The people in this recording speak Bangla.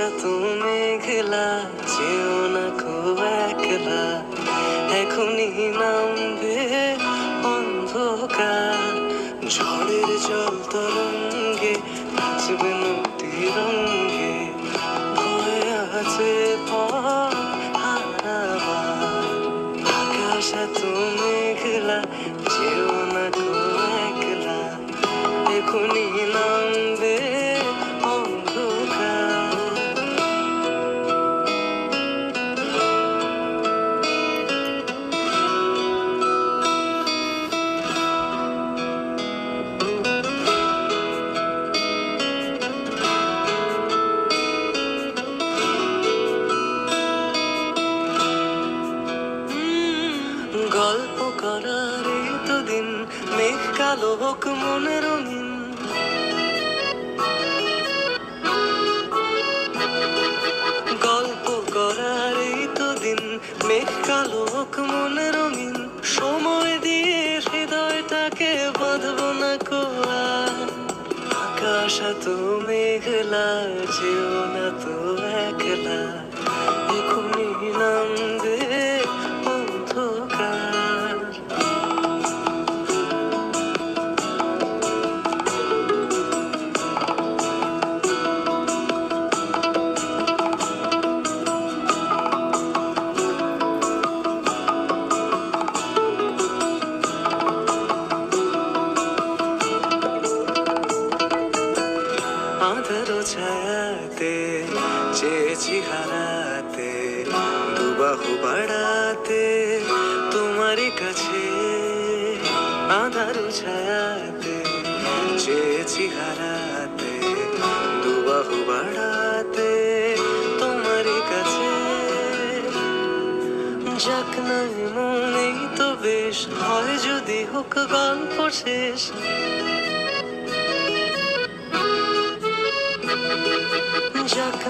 এত মেঘলা, যেও না কো একলা, এখনই নামবে অন্ধকার। ঝড়ের জল তরঙ্গে নাচবে নদী রঙ্গে, ভয় আছে পথ হারাবার। আকাশ এত মেঘলা, যেও না কো একলা, এখনই নামবে অন্ধকার। গল্প করার এই তো দিন, মেঘ কালো হোক মনে রঙিন। গল্প করার এই তো দিন, মেঘ কালো হোক মনে রঙিন। সময় দিয়ে হৃদয়টাকে বাঁধবো না কো আর। আকাশ এত মেঘলা, যেও না তো একলা, এখনই নামবে অন্ধকার। আধারো ছায়াতে চেয়েছি হারাতে, দুবাহু বাড়াতে তোমারই কাছে। আধারো ছায়াতে চেয়েছি হারাতে, দুবাহু বাড়াতে তোমারই কাছে। যাক না মনেই তো বেশ, হয় যদি হোক গল্প শেষ। যাক